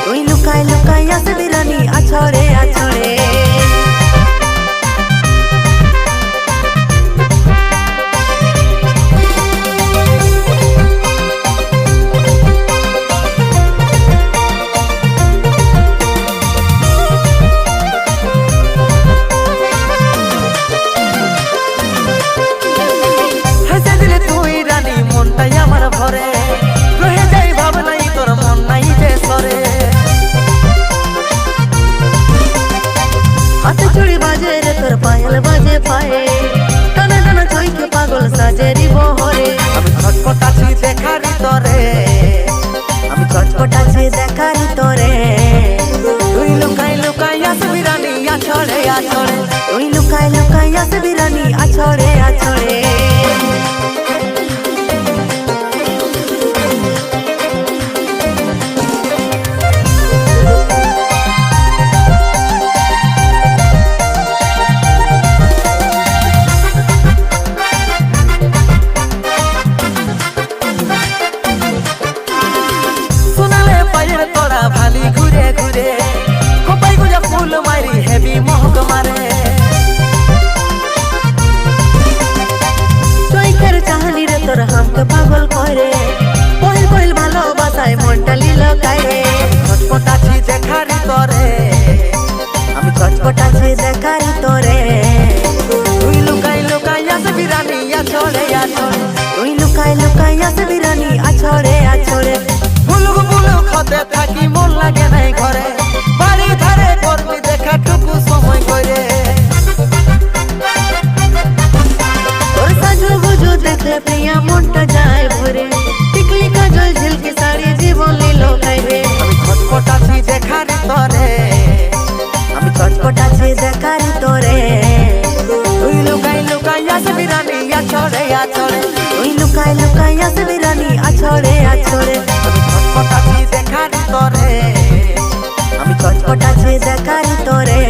তুই লুকাই লুকাই আসবি রানী আছড়ে আছড়ে। হাসে দিলে তুই রানী মনটাই আমার ভরে, রয়ে যাই ভাবনাই তোর মন নাই যে সরে। হাতে চুড়ি বাজে রে তোর পায়েল বাজে পায়ে, টানা টানা চৈকে পাগল সাজে রিব হরে। আমি ছটপটাছি দেখারি তরে, আমি ছটপটাছি দেখারি তোরে। তুই লুকাই লুকাই আসবি রানী আছড়ে আছড়ে। তুই লুকাই লুকাই আসবি রানী আছড়ে আছড়ে। ভালি ঘুরে ঘুরে খোপাই গুজা ফুল মারি হেবি মহক মারে। চৈখের চাহানি রে তোর হামকে পাগল করে, পহিল পহিল ভালোবাসায় মনটা লীল গায়ে। ছটপটাছি দেখারি তরে, আমি ছটপটাছি দেখারি তোরে। তুই লুকাই লুকাই আসবি রানী আছড়ে আছড়ে। তুই লুকাই লুকাই আসবি রানী আছড়ে আছড়ে। বুলুক বুলুক হতে থাকি মন লাগে নাই ঘরে, বাড়ি ধারে করবি দেখা টুকু সময় করে। তোর সাজু গুজু দেখলে প্রিয়া মনটা যায় ভরে, টিকলি কাজল ঝিলকি শাড়ি জীবন লীল গাইবে। আমি ছটপটাছি দেখারি তরে, আমি ছটপটাছি দেখারি তোরে। তুই লুকাই লুকাই আসবি রানী আছড়ে আছড়ে। তুই লুকাই লুকাই আসবি রানী আছড়ে আছড়ে। আমি ছটপটাছি দেখারি তরে, আমি ছটপটাছি দেখারি তোরে।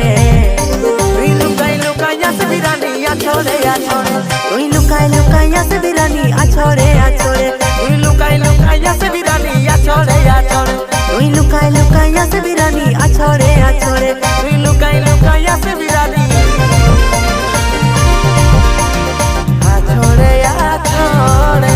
তুই লুকাই লুকাই আসবি রানী আছড়ে আছড়ে। তুই লুকাই লুকাই আসবি রানী আছড়ে আছড়ে। তুই লুকাই লুকাই আসবি রানী আছড়ে আছড়ে। তুই লুকাই লুকাই আসবি রানী আছড়ে আছড়ে। তুই লুকাই লুকাই আসবি রানী আছড়ে আছড়ে।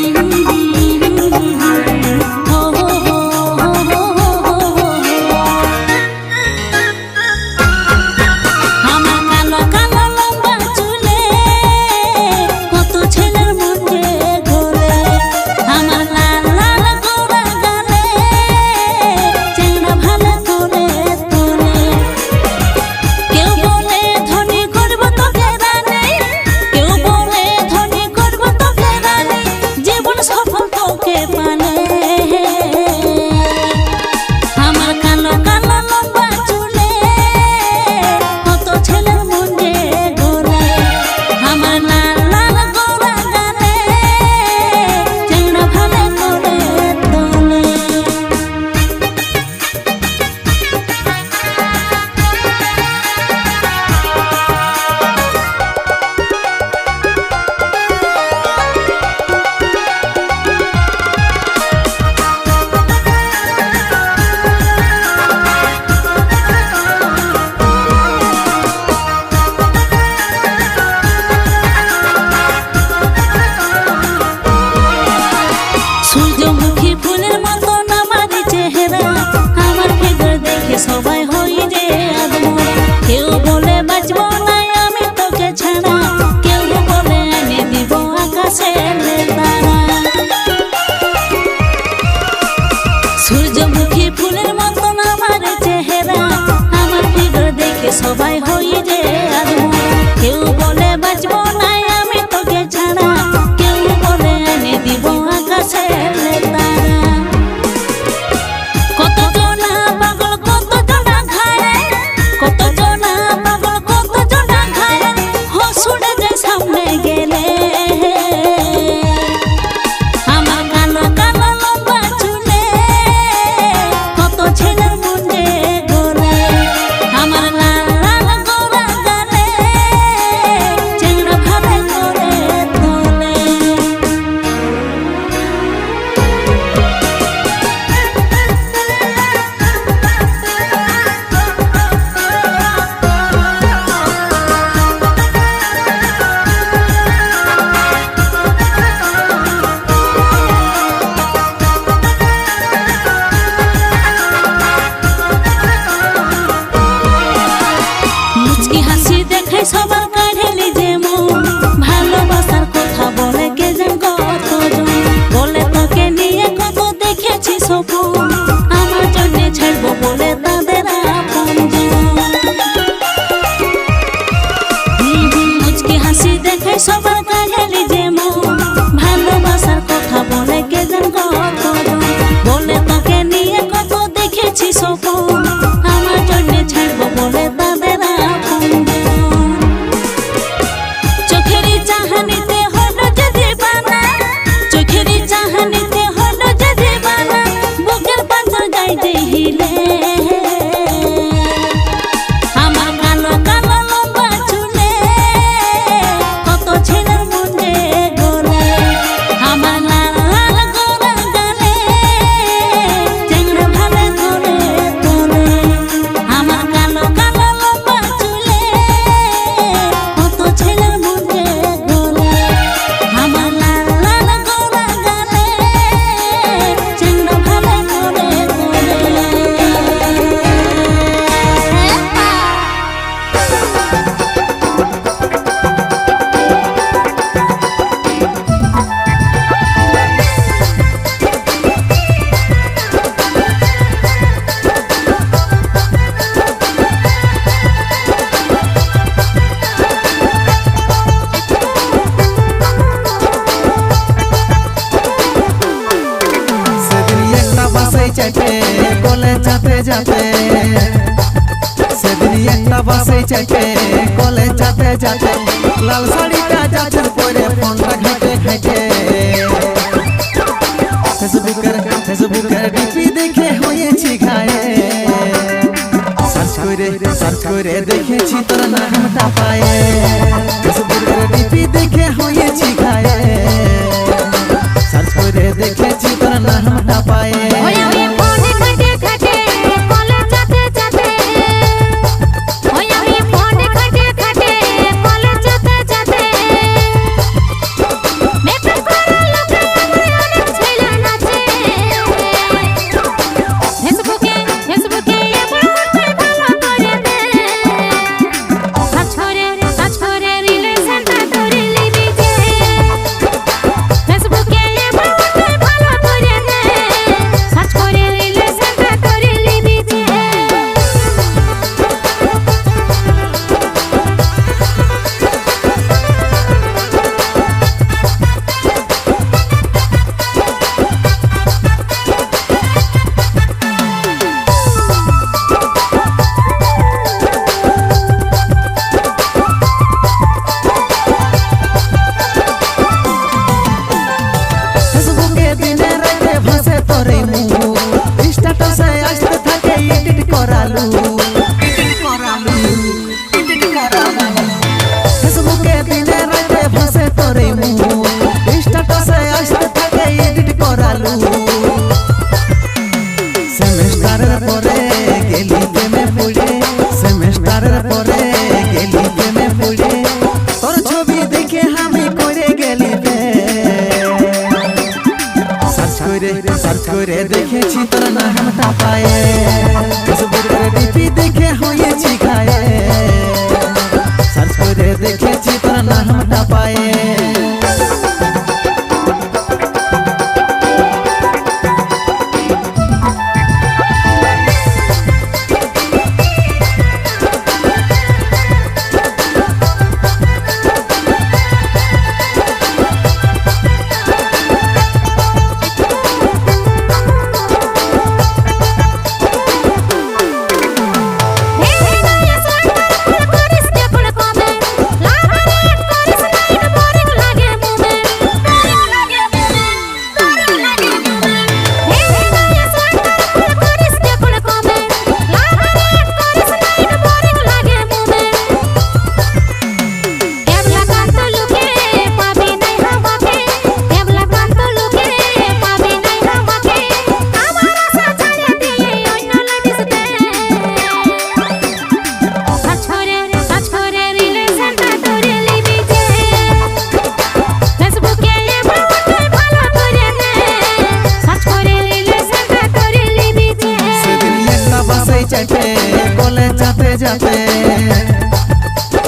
সফল তোকে পানে আমার কালো কালো লম্বা চুলে কত ছেলের মনে গলে আমার লাল লাল গোরা গালে চেংড়া ভালে করে তোলে সূর্যমুখী ফুলের মতন আমার চেহারা আমার ফিগার দেখে সবাই হই রে আদমরা কেউ বলে বাঁচবো না আমি তোকে ছাড়া কেউ বলে এনে দিব আকাশের তারা সূর্যমুখী ফুলের মতন আমার চেহারা আমার ফিগার দেখে সবাই হই রে আদমরা কেউ বলে বাঁচবো না আমি তোকে ছাড়া কেউ বলে এনে দিব আকাশের তারা কত জনা পাগল কত জনা খায় কত জনা পাগল কত জনা খায় হসুড়ে যায় সামনে গেলে আমার কালো কালো লম্বা চুলে কত ছেলের মনে গলে আমার লাল লাল গোরা গালে চেংড়া ভাবে করে তোলে মুচকি হাসি দেখে সবার কাঢ়েলি যে মন ভালোবাসার কথা বলে কে যেন কতজন বলে তোকে নিয়ে কত দেখেছি স্বপ্ন আমার জন্য ছাড়বো বলে তাদের আপনজন মুচকি হাসি দেখে সবার কাঢ়েলি যে মন ভালোবাসার কথা বলে কে যেন কতজন বলে তোকে নিয়ে কত দেখেছি স্বপ্ন আমার জন্য ছাড়বো বলে তাদের আপনজন চোখেরই চাহানিতে হলো যে দিবানা চোখেরই চাহানিতে হলো যে দিবানা বুকের পাঁজর গাইতে হিলে আমার কালো কালো লম্বা চুলে কত ছেলের মনে গলে আমার লাল লাল গোরা গালে চেংড়া ভালে করে তোলে আমার কালো কালো লম্বা চুলে কত ছেলের মনে গলে আমার লাল লাল গোরা গালে চেংড়া ভালে করে তোলে সেদিন একটা বাসাই চাইতে কলে যাতে যাতে সেদিন একটা বাসাই চাইতে কলে যাতে যাতে লাল শাড়িটা যাচ্ছে পরে ফোনটা ঘাটে ঘাটে ফেসবুকের ডিপি দেখে হয়েছি ঘায়ে সার্চ করে দেখেছি তোর নামটা পায়ে ফেসবুকের ডিপি দেখে হয়েছি ঘায়ে সার্চ করে দেখেছি তোর নামটা পায়ে আমি ফোনে ঘাটে ঘাটে কলে যাতে যাতে আমি ফোনে ঘাটে ঘাটে কলে যাতে যাতে মেপে করা লোকে আমার অনেক ছেলে নাচে ফেসবুকে এবার উঠে ভালো করে দে সার্চ করে রিলেশনটা ধরে লিবি যে ফেসবুকে এবার উঠে ভালো করে দে সার্চ করে দেখেছি তোর নামটা পায়ে ফেসবুকের ডিপি দেখে হয়েছি খায়ে সার্চ করে দেখেছি তোর নামটা পায়ে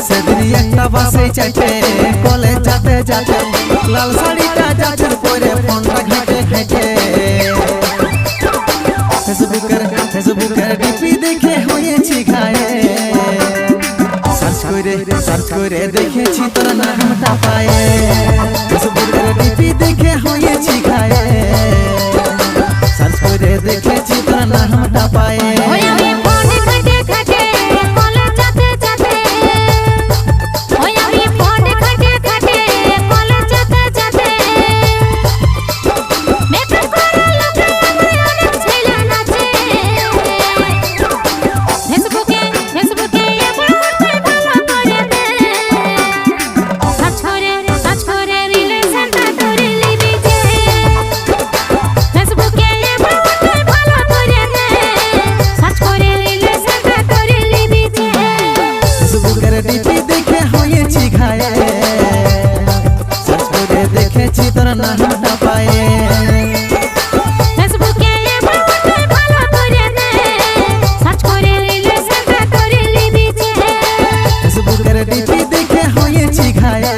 সেদিন একটা বাসে চাইতে কলেজ যেতে যেতে লাল শাড়িটা যাচ্ছে পরে ফোনটা ঘাটে ঘাটে ফেসবুকের ডিপি দেখে হয়েছি ঘায়ে সার্চ করে দেখেছি তোর নামটা পায়ে ফেসবুকের ডিপি দেখে হয়েছি ঘায়ে সার্চ করে দেখেছি তোর নামটা পায়ে ডিপি দেখে হয়েছি ঘায়ে সার্চ করে দেখেছি তোর নামটা পায়ে ফেসবুকের ডিপি দেখে হয়েছি ঘায়ে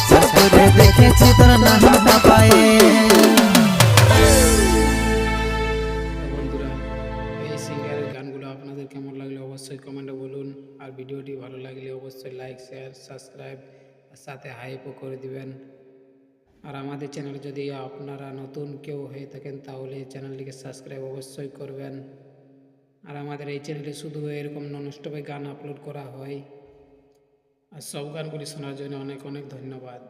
সার্চ করে দেখেছি তোর নামটা পায়ে বন্ধুরা এই সিঙ্গারের গানগুলো আপনাদের কেমন লাগলো অবশ্যই কমেন্টে বলুন আর ভিডিওটি ভালো লাগলে অবশ্যই লাইক শেয়ার সাবস্ক্রাইব আর সাথে হাইপও করে দিবেন আর আমাদের চ্যানেল যদি আপনারা নতুন কেউ হয়ে থাকেন তাহলে এই চ্যানেলটিকে সাবস্ক্রাইব অবশ্যই করবেন আর আমাদের এই চ্যানেলে শুধু এরকম ননস্টপে গান আপলোড করা হয় আর সব গানগুলি শোনার জন্য অনেক অনেক ধন্যবাদ।